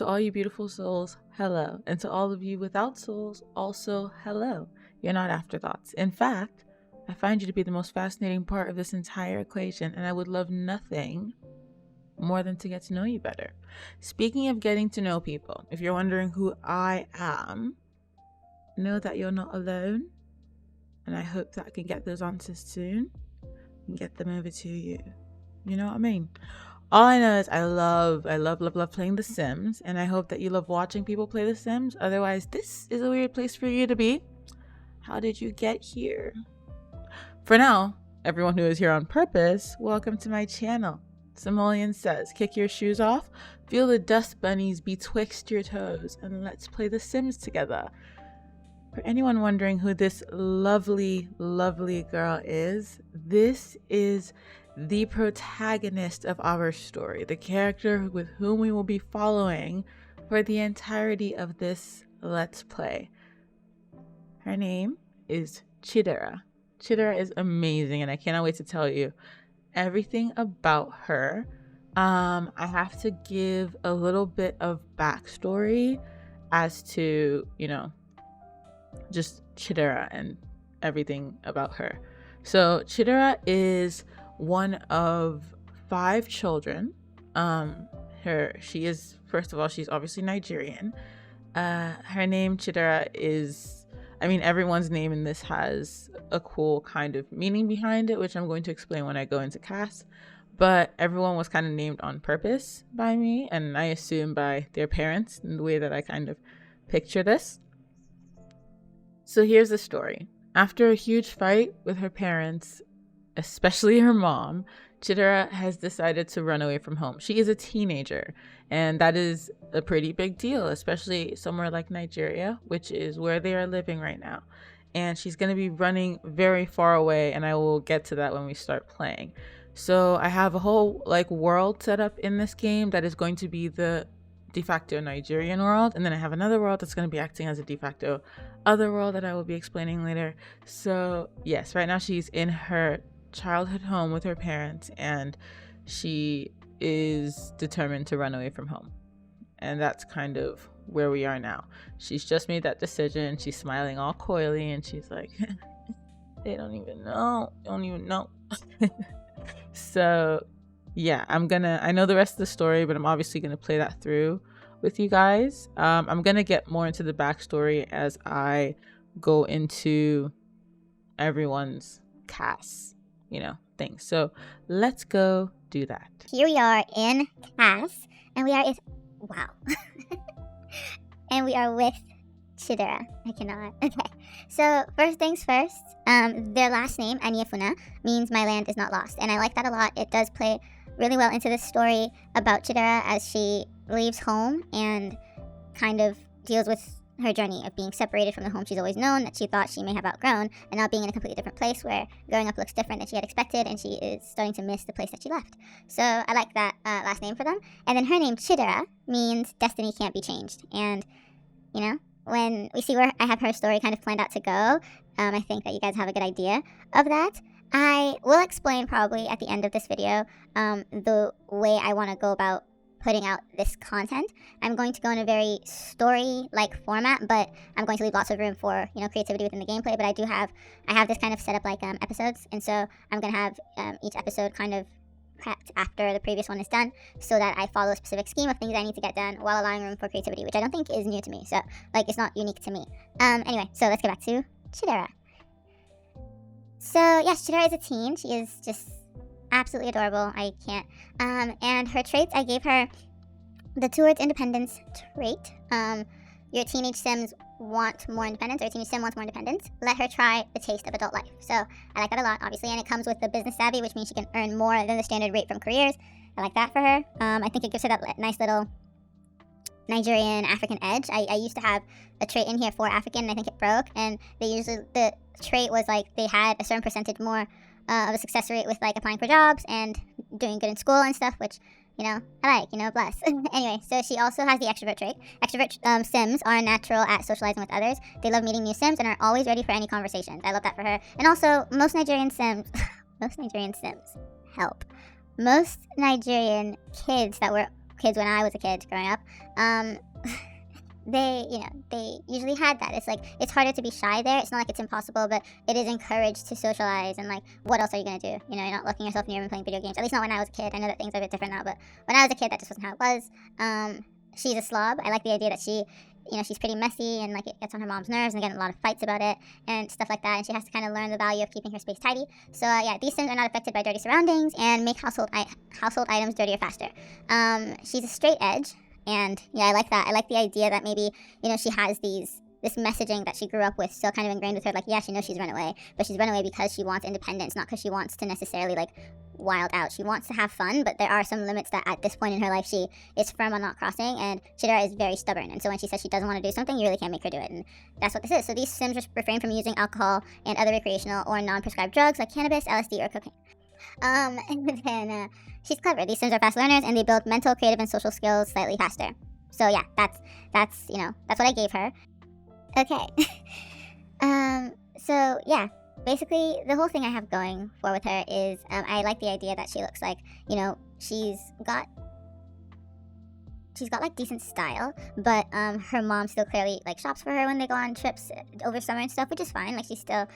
To all you beautiful souls, hello. And to all of you without souls, also hello. You're not afterthoughts. In fact, I find you to be the most fascinating part of this entire equation, and I would love nothing more than to get to know you better. Speaking of getting to know people, if you're wondering who I am, know that you're not alone, and I hope that I can get those answers soon and get them over to you. You know what I mean? All I know is I love playing The Sims, and I hope that you love watching people play The Sims. Otherwise, this is a weird place for you to be. How did you get here? For now, everyone who is here on purpose, welcome to my channel. Simoleon says, kick your shoes off, feel the dust bunnies betwixt your toes, and let's play The Sims together. For anyone wondering who this lovely, lovely girl is, this is the protagonist of our story, the character with whom we will be following for the entirety of this Let's Play. Her name is Chidera. Chidera is amazing, and I cannot wait to tell you everything about her. I have to give a little bit of backstory as to, just Chidera and everything about her. So Chidera is one of 5 children. She is, first of all, she's obviously Nigerian. Her name Chidera is, everyone's name in this has a cool kind of meaning behind it, which I'm going to explain when I go into CAS. But everyone was kind of named on purpose by me, and I assume by their parents, in the way that I kind of picture this. So here's the story. After a huge fight with her parents, especially her mom, Chidera has decided to run away from home. She is a teenager, and that is a pretty big deal, especially somewhere like Nigeria, which is where they are living right now. And she's going to be running very far away, and I will get to that when we start playing. So I have a whole world set up in this game that is going to be the de facto Nigerian world, and then I have another world that's going to be acting as a de facto other world that I will be explaining later. So yes, right now she's in her childhood home with her parents, and she is determined to run away from home, and that's kind of where we are now. She's just made that decision. She's smiling all coyly, and she's like, they don't even know. So yeah, I know the rest of the story, but I'm obviously gonna play that through with you guys. I'm gonna get more into the backstory as I go into everyone's CAS things. So let's go do that. Here we are in CAS, and we are and we are with Chidera. I cannot. Okay. So first things first, their last name, Aniefuna, means my land is not lost. And I like that a lot. It does play really well into this story about Chidera as she leaves home and kind of deals with her journey of being separated from the home she's always known, that she thought she may have outgrown, and now being in a completely different place where growing up looks different than she had expected, and she is starting to miss the place that she left. So I like that last name for them. And then her name, Chidera, means destiny can't be changed. And, when we see where I have her story kind of planned out to go, I think that you guys have a good idea of that. I will explain probably at the end of this video the way I want to go about putting out this content. I'm going to go in a very story-like format, but I'm going to leave lots of room for creativity within the gameplay. But I have this kind of set up like episodes, and so I'm going to have each episode kind of prepped after the previous one is done, so that I follow a specific scheme of things I need to get done while allowing room for creativity, which I don't think is new to me. So it's not unique to me. Anyway, so let's get back to Chidera. So yes, Chidera is a teen. She is just absolutely adorable. I can't. And her traits, I gave her the towards independence trait. Your teenage Sims want more independence, or a teenage Sim wants more independence. Let her try the taste of adult life. So I like that a lot, obviously, and it comes with the business savvy, which means she can earn more than the standard rate from careers. I like that for her. I think it gives her that nice little Nigerian African edge. I used to have a trait in here for African, and I think it broke, and the trait was they had a certain percentage more of a success rate with applying for jobs and doing good in school and stuff, which I like, bless. Anyway, so she also has the extrovert trait. Extrovert Sims are natural at socializing with others. They love meeting new Sims and are always ready for any conversations. I love that for her. And also, most Nigerian Sims help. Most Nigerian kids that were kids when I was a kid growing up, they usually had that. It's like, it's harder to be shy there. It's not like it's impossible, but it is encouraged to socialize. And like, what else are you gonna do? You know, you're not looking yourself in your room playing video games. At least not when I was a kid. I know that things are a bit different now, but when I was a kid, that just wasn't how it was. She's a slob. I like the idea that she's pretty messy and like it gets on her mom's nerves and they get in a lot of fights about it and stuff like that. And she has to kind of learn the value of keeping her space tidy. So yeah, these Sims are not affected by dirty surroundings and make household items dirtier faster. She's a straight edge. And yeah, I like that. I like the idea that maybe, she has this messaging that she grew up with still kind of ingrained with her. Like, yeah, she knows she's run away, but she's run away because she wants independence, not because she wants to necessarily like wild out. She wants to have fun, but there are some limits that at this point in her life she is firm on not crossing. And Chidera is very stubborn. And so when she says she doesn't want to do something, you really can't make her do it. And that's what this is. So these Sims refrain from using alcohol and other recreational or non-prescribed drugs like cannabis, LSD, or cocaine. And then she's clever. These Sims are fast learners and they build mental, creative, and social skills slightly faster. So yeah, that's what I gave her. Okay. So yeah, basically the whole thing I have going for with her is I like the idea that she looks like, she's got like decent style, but her mom still clearly like shops for her when they go on trips over summer and stuff, which is fine. Like she's still,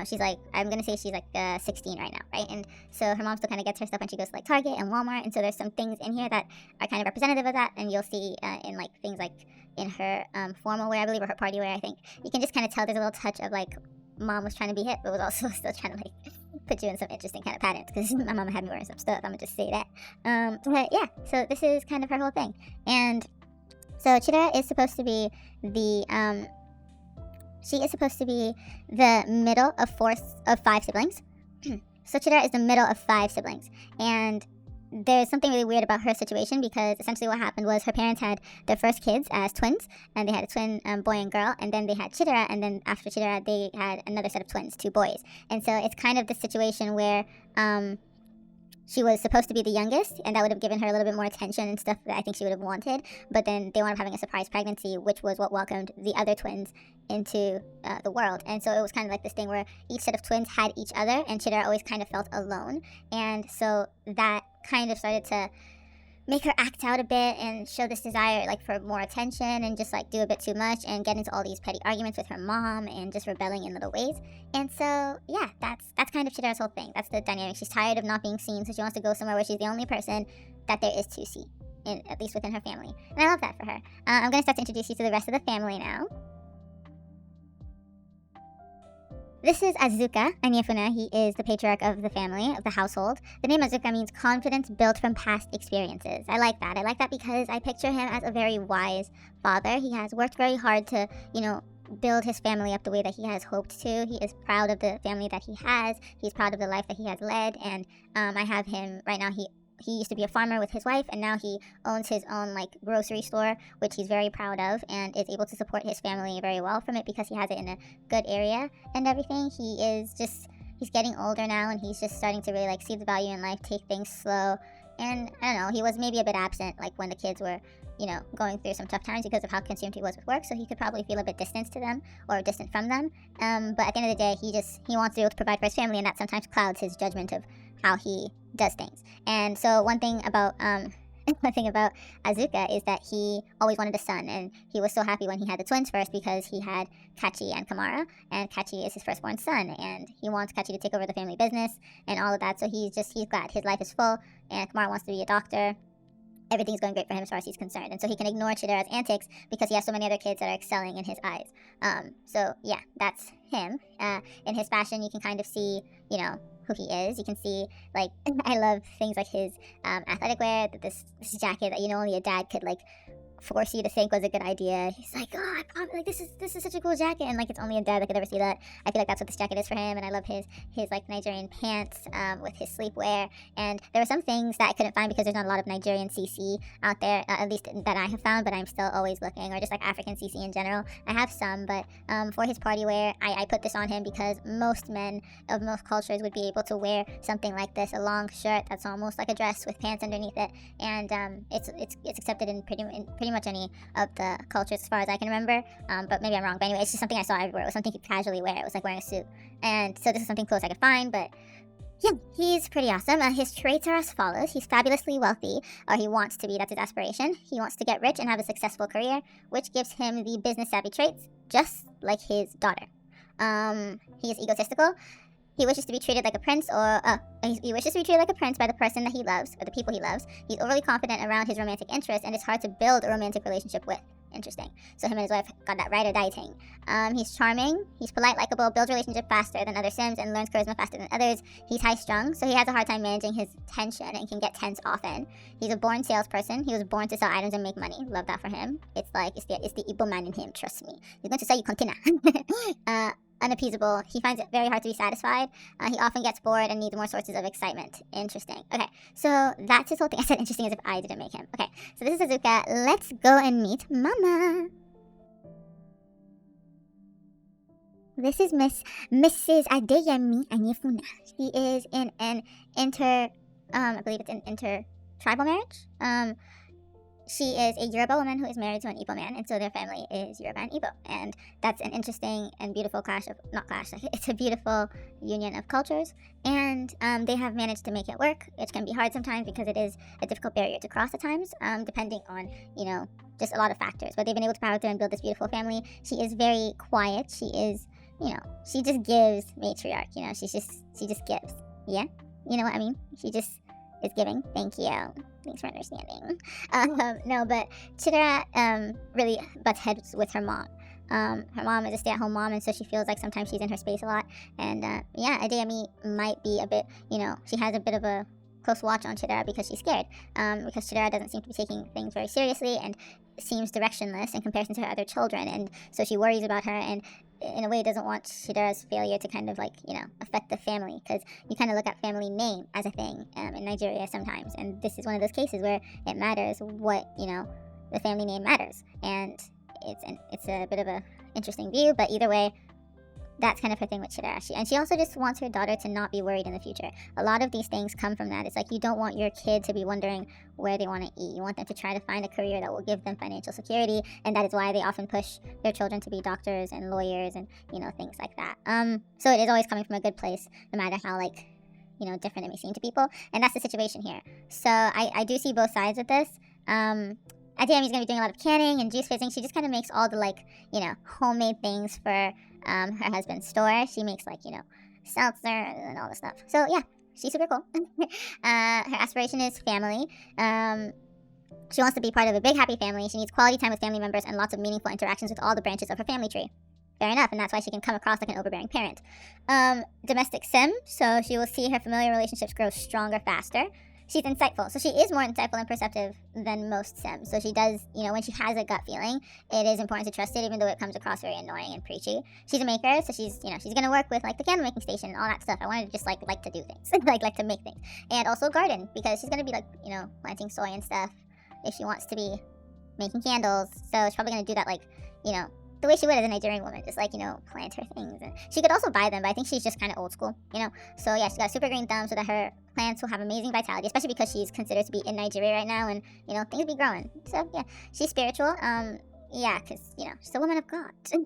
she's like, I'm gonna say she's like 16 right now, right? And so her mom still kind of gets her stuff when she goes to like Target and Walmart, and so there's some things in here that are kind of representative of that, and you'll see in like things like in her formal wear, I believe, or her party wear, I think. You can just kind of tell there's a little touch of like mom was trying to be hip, but was also still trying to like put you in some interesting kind of patterns, because my mama had me wearing some stuff. I'm gonna just say that. But yeah, so this is kind of her whole thing. And so Chidera is supposed to be the middle of 5 siblings. So Chidera is the middle of 5 siblings, and there's something really weird about her situation, because essentially what happened was her parents had their first kids as twins, and they had a twin boy and girl, and then they had Chidera, and then after Chidera they had another set of twins, 2 boys. And so it's kind of the situation where she was supposed to be the youngest, and that would have given her a little bit more attention and stuff that I think she would have wanted, but then they wound up having a surprise pregnancy, which was what welcomed the other twins into the world. And so it was kind of like this thing where each set of twins had each other, and Chidera always kind of felt alone. And so that kind of started to make her act out a bit and show this desire like for more attention and just like do a bit too much and get into all these petty arguments with her mom and just rebelling in little ways. And so yeah, that's kind of Chidera's whole thing. That's the dynamic. She's tired of not being seen, so she wants to go somewhere where she's the only person that there is to see, at least within her family. And I love that for her. I'm going to start to introduce you to the rest of the family now. This is Azuka, Aniefuna. He is the patriarch of the family, of the household. The name Azuka means confidence built from past experiences. I like that. I like that because I picture him as a very wise father. He has worked very hard to, build his family up the way that he has hoped to. He is proud of the family that he has. He's proud of the life that he has led. And I have him right now. He used to be a farmer with his wife, and now he owns his own like grocery store, which he's very proud of, and is able to support his family very well from it because he has it in a good area and everything. He's getting older now, and he's just starting to really like see the value in life, take things slow. And I don't know, he was maybe a bit absent like when the kids were, going through some tough times because of how consumed he was with work, so he could probably feel a bit distant to them or distant from them. But at the end of the day, he wants to be able to provide for his family, and that sometimes clouds his judgment of how he does things. And so one thing about Azuka is that he always wanted a son, and he was so happy when he had the twins first because he had Kachi and Kamara, and Kachi is his firstborn son, and he wants Kachi to take over the family business and all of that. So he's glad his life is full, and Kamara wants to be a doctor. Everything's going great for him as far as he's concerned, and so he can ignore Chidera's antics because he has so many other kids that are excelling in his eyes. So yeah, that's him. In his fashion, you can kind of see, who he is. You can see, like, I love things like his athletic wear, this jacket that only a dad could like force you to think was a good idea. He's like, oh, this is such a cool jacket, and like it's only a dad that could ever see that. I feel like that's what this jacket is for him. And I love his like Nigerian pants with his sleepwear. And there were some things that I couldn't find because there's not a lot of Nigerian CC out there, at least that I have found, but I'm still always looking, or just like African CC in general. I have some, but for his party wear, I put this on him because most men of most cultures would be able to wear something like this, a long shirt that's almost like a dress with pants underneath it. And it's accepted in pretty much any of the cultures as far as I can remember, but maybe I'm wrong. But anyway, it's just something I saw everywhere. It was something you could casually wear. It was like wearing a suit. And so this is something close I could find, but yeah, he's pretty awesome. His traits are as follows. He's fabulously wealthy, or he wants to be. That's his aspiration. He wants to get rich and have a successful career, which gives him the business savvy traits, just like his daughter. He is egotistical. He wishes to be treated like a prince, he wishes to be treated like a prince by the person that he loves, or the people he loves. He's overly confident around his romantic interests, and it's hard to build a romantic relationship with. Interesting. So him and his wife got that ride or die thing. He's charming, he's polite, likable, builds relationship faster than other Sims, and learns charisma faster than others. He's high strung, so he has a hard time managing his tension and can get tense often. He's a born salesperson. He was born to sell items and make money. Love that for him. It's the Igbo man in him, trust me. He's going to sell you container. Unappeasable. He finds it very hard to be satisfied. He often gets bored and needs more sources of excitement. Interesting. Okay, so that's his whole thing. I said interesting as if I didn't make him. Okay, so this is Azuka. Let's go and meet Mama. This is Mrs. Adeyemi Aniefuna. She is in an I believe it's an inter-tribal marriage. She is a Yoruba woman who is married to an Igbo man, and so their family is Yoruba and Igbo. And that's an interesting and beautiful it's a beautiful union of cultures. And they have managed to make it work, which can be hard sometimes because it is a difficult barrier to cross at times, depending on, just a lot of factors. But they've been able to power through and build this beautiful family. She is very quiet. She is, she just gives matriarch, she just gives. Yeah? You know what I mean? She just is giving. Thank you. Thanks for understanding. No, but Chidera really butts heads with her mom. Her mom is a stay-at-home mom, and so she feels like sometimes she's in her space a lot. And Adeyemi might be a bit, she has a bit of a close watch on Chidera because she's scared. Because Chidera doesn't seem to be taking things very seriously and seems directionless in comparison to her other children. And so she worries about her and in a way doesn't want Chidera's failure to kind of affect the family, because you kind of look at family name as a thing in Nigeria sometimes, and this is one of those cases where it matters what the family name matters, and it's a bit of a interesting view, but either way, that's kind of her thing with Chidera. She also just wants her daughter to not be worried in the future. A lot of these things come from that. It's like you don't want your kid to be wondering where they want to eat. You want them to try to find a career that will give them financial security, and that is why they often push their children to be doctors and lawyers and, things like that. So it is always coming from a good place, no matter how, different it may seem to people. And that's the situation here. So I do see both sides of this. Adeyemi's going to be doing a lot of canning and juice fizzing. She just kind of makes all the, homemade things for her husband's store. She makes seltzer and all this stuff. So yeah, she's super cool. Her aspiration is family. She wants to be part of a big happy family. She needs quality time with family members and lots of meaningful interactions with all the branches of her family tree. Fair enough, and that's why she can come across like an overbearing parent. Domestic sim, so she will see her familiar relationships grow stronger faster. She's insightful, so she is more insightful and perceptive than most Sims. So she does, when she has a gut feeling, it is important to trust it, even though it comes across very annoying and preachy. She's a maker, so she's gonna work with the candle making station and all that stuff. I wanted to just like to do things, like to make things, and also garden, because she's gonna be planting soy and stuff if she wants to be making candles. So she's probably gonna do that the way she would as a Nigerian woman, just plant her things. And she could also buy them, but I think she's just kind of old school, So yeah, she's got a super green thumb so that her plants will have amazing vitality, especially because she's considered to be in Nigeria right now, and things be growing. So yeah, she's spiritual. Yeah, because she's a woman of God. She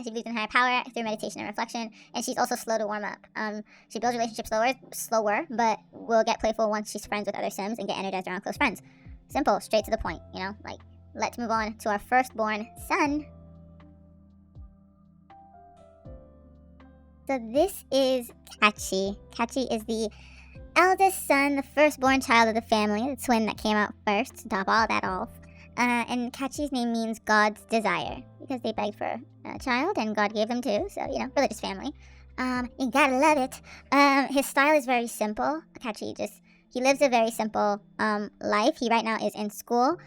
believes in higher power through meditation and reflection, and she's also slow to warm up. She builds relationships slower, but will get playful once she's friends with other Sims and get energized around close friends. Simple, straight to the point. Let's move on to our firstborn son. So this is Kachi. Kachi is the eldest son, the firstborn child of the family, the twin that came out first, to top all that off. And Kachi's name means God's desire, because they begged for a child and God gave them two, so, religious family. You gotta love it. His style is very simple. Kachi he lives a very simple life. He right now is in school.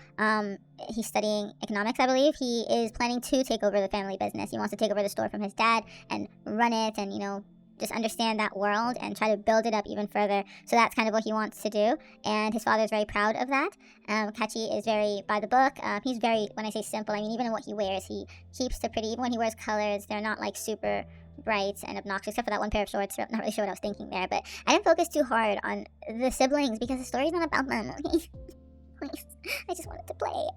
He's studying economics, I believe. He is planning to take over the family business. He wants to take over the store from his dad and run it and, just understand that world and try to build it up even further. So that's kind of what he wants to do. And his father is very proud of that. Kachi is very by the book. He's very, when I say simple, I mean even in what he wears, he keeps to pretty. Even when he wears colors, they're not super bright and obnoxious, except for that one pair of shorts. I'm not really sure what I was thinking there, but I didn't focus too hard on the siblings because the story's not about them. I just wanted to play.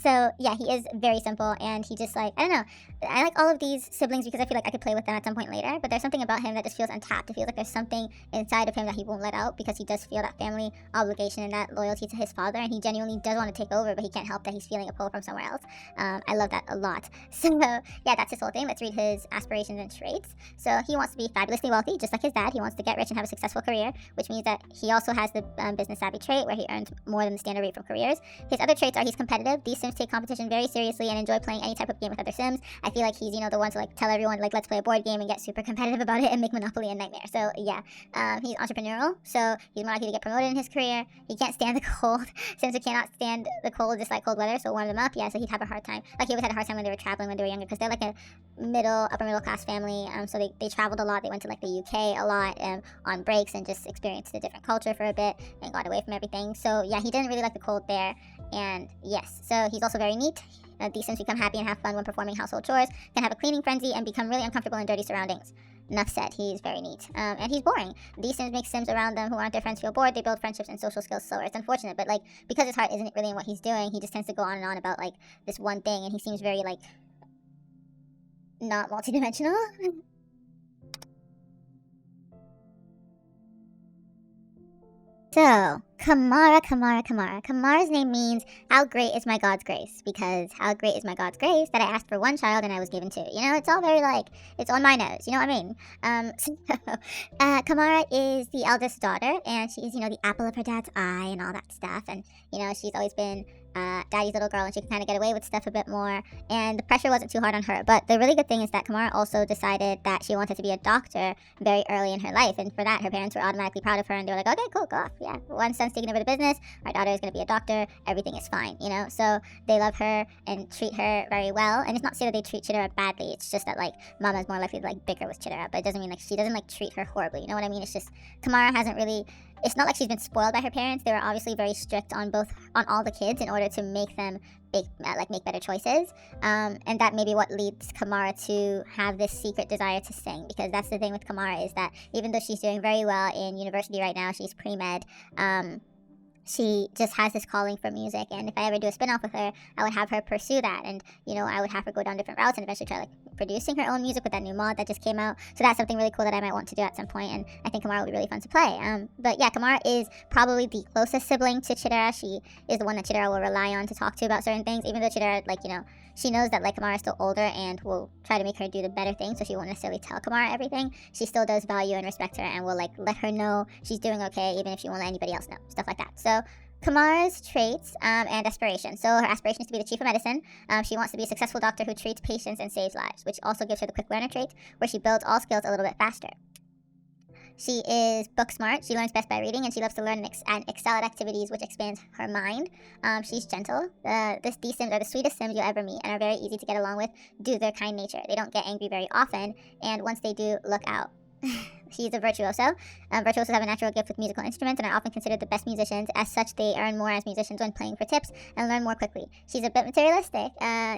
So yeah, he is very simple, and he just I don't know. I like all of these siblings because I feel like I could play with them at some point later, but there's something about him that just feels untapped. It feels like there's something inside of him that he won't let out because he does feel that family obligation and that loyalty to his father, and he genuinely does want to take over, but he can't help that he's feeling a pull from somewhere else. I love that a lot. So yeah, that's his whole thing. Let's read his aspirations and traits. So he wants to be fabulously wealthy, just like his dad. He wants to get rich and have a successful career, which means that he also has the business savvy trait where he earns more than the standard rate from careers. His other traits are he's competitive. These Sims take competition very seriously and enjoy playing any type of game with other Sims. I feel like he's, the one to like tell everyone like let's play a board game and get super competitive about it and make Monopoly a nightmare. So yeah, he's entrepreneurial, so he's more likely to get promoted in his career. He can't stand the cold. Sims who cannot stand the cold dislike cold weather, so warm them up. Yeah, so he'd have a hard time. Like he always had a hard time when they were traveling when they were younger because they're like a upper middle class family. So they traveled a lot. They went to like the UK a lot on breaks and just experienced a different culture for a bit and got away from everything. So yeah, he didn't really like the cold there. And yes, so he's also very neat. These Sims become happy and have fun when performing household chores, can have a cleaning frenzy, and become really uncomfortable in dirty surroundings. Enough said, he's very neat. And he's boring. These Sims make Sims around them who aren't their friends feel bored. They build friendships and social skills slower. It's unfortunate, but like because his heart isn't really in what he's doing, he just tends to go on and on about like this one thing, and he seems very like not multidimensional. So, Kamara's name means, how great is my God's grace? Because how great is my God's grace that I asked for one child and I was given two? It's all very like, it's on my nose, you know what I mean? Kamara is the eldest daughter, and she is, the apple of her dad's eye and all that stuff. And, she's always been daddy's little girl, and she can kind of get away with stuff a bit more, and the pressure wasn't too hard on her. But the really good thing is that Kamara also decided that she wanted to be a doctor very early in her life, and for that her parents were automatically proud of her, and they were like, okay, cool, go off. Yeah, one son's taking over the business, our daughter is going to be a doctor, everything is fine, so they love her and treat her very well. And it's not to say that they treat Chidera badly, it's just that like Mama's more likely to like bicker with Chidera, but it doesn't mean like she doesn't like treat her horribly, you know what I mean? It's just Kamara hasn't really, it's not like she's been spoiled by her parents. They were obviously very strict on all the kids in order to make them make better choices. And that may be what leads Kamara to have this secret desire to sing, because that's the thing with Kamara, is that even though she's doing very well in university right now, she's pre-med, she just has this calling for music. And if I ever do a spin-off with her, I would have her pursue that, and I would have her go down different routes and eventually try like producing her own music with that new mod that just came out. So that's something really cool that I might want to do at some point, and I think Kamara would be really fun to play. But yeah, Kamara is probably the closest sibling to Chidera. She is the one that Chidera will rely on to talk to about certain things, even though Chidera, she knows that Kamara is still older and will try to make her do the better thing, so she won't necessarily tell Kamara everything. She still does value and respect her and will let her know she's doing okay, even if she won't let anybody else know, stuff like that. So Kamara's traits and aspirations. So her aspiration is to be the chief of medicine. She wants to be a successful doctor who treats patients and saves lives, which also gives her the quick learner trait, where she builds all skills a little bit faster. She is book smart. She learns best by reading, and she loves to learn and excel at activities which expands her mind. She's gentle. These Sims are the sweetest Sims you'll ever meet and are very easy to get along with due to their kind nature. They don't get angry very often, and once they do, look out. She's a virtuoso. Virtuosos have a natural gift with musical instruments and are often considered the best musicians. As such, they earn more as musicians when playing for tips and learn more quickly. She's a bit materialistic.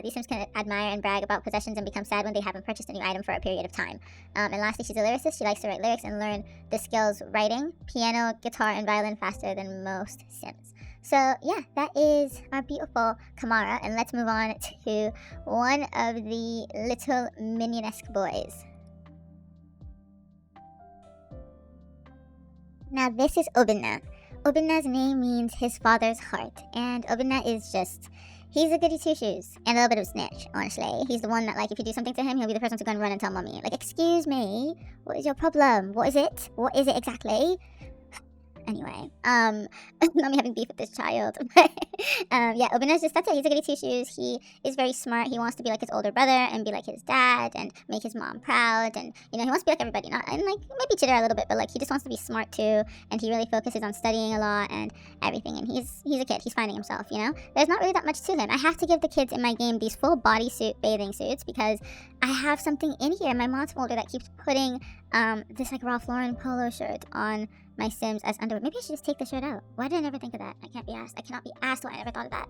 These Sims can admire and brag about possessions and become sad when they haven't purchased a new item for a period of time. And lastly, she's a lyricist. She likes to write lyrics and learn the skills writing, piano, guitar, and violin faster than most Sims. So yeah, that is our beautiful Kamara, and let's move on to one of the little minionesque boys. Now this is Obinna. Obinna's name means his father's heart, and Obinna is he's a goody two-shoes, and a little bit of a snitch, honestly. He's the one that, if you do something to him, he'll be the person to go and run and tell mommy. Excuse me, what is your problem? What is it? What is it exactly? Anyway, not me having beef with this child. Yeah, Obinna's that's it. He's a goody two-shoes. He is very smart. He wants to be like his older brother and be like his dad and make his mom proud. And, he wants to be like everybody. And maybe Chidera a little bit, but he just wants to be smart too. And he really focuses on studying a lot and everything. And he's a kid. He's finding himself, There's not really that much to him. I have to give the kids in my game these full bodysuit bathing suits because I have something in here in my mod folder that keeps putting this Ralph Lauren polo shirt on my Sims as underwear. Maybe I should just take the shirt out. Why did I never think of that? I can't be asked. I cannot be asked why I never thought of that.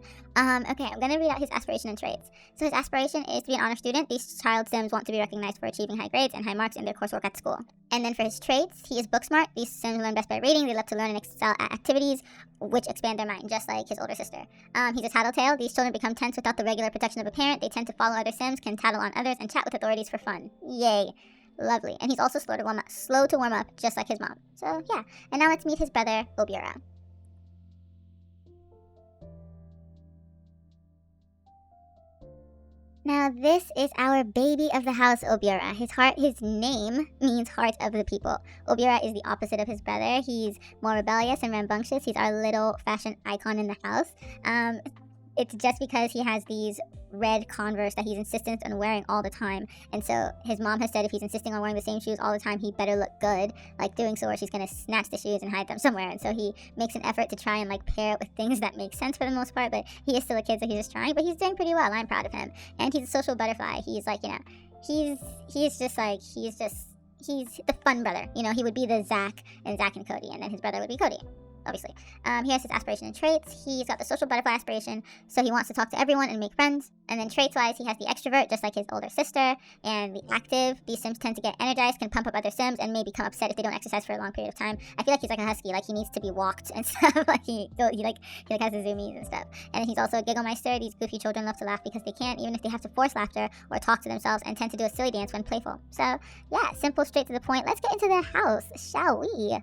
Okay, I'm gonna read out his aspiration and traits. So his aspiration is to be an honor student. These child Sims want to be recognized for achieving high grades and high marks in their coursework at school. And then for his traits, he is book smart. These Sims learn best by reading. They love to learn and excel at activities which expand their mind, just like his older sister. He's a tattletale. These children become tense without the regular protection of a parent. They tend to follow other Sims, can tattle on others, and chat with authorities for fun. Yay. Lovely. And he's also slow to warm up, just like his mom. So yeah. And now let's meet his brother, Obiora. Now this is our baby of the house, Obiora. His name means heart of the people. Obiora is the opposite of his brother. He's more rebellious and rambunctious. He's our little fashion icon in the house. It's just because he has these red Converse that he's insistent on wearing all the time. And so his mom has said if he's insisting on wearing the same shoes all the time, he better look good, like doing so, or she's going to snatch the shoes and hide them somewhere. And so he makes an effort to try and like pair it with things that make sense for the most part, but he is still a kid, so he's just trying, but he's doing pretty well. I'm proud of him. And he's a social butterfly. He's like, you know, he's the fun brother. You know, he would be the Zach and Cody, and then his brother would be Cody. Obviously. He has his aspiration and traits. He's got the social butterfly aspiration, so he wants to talk to everyone and make friends. And then traits-wise, he has the extrovert, just like his older sister, and the active. These Sims tend to get energized, can pump up other Sims, and may become upset if they don't exercise for a long period of time. I feel like he's like a husky, like he needs to be walked and stuff. Like he has the zoomies and stuff. And then he's also a Gigglemeister. These goofy children love to laugh because they can't, even if they have to force laughter or talk to themselves, and tend to do a silly dance when playful. So yeah, simple, straight to the point. Let's get into the house, shall we?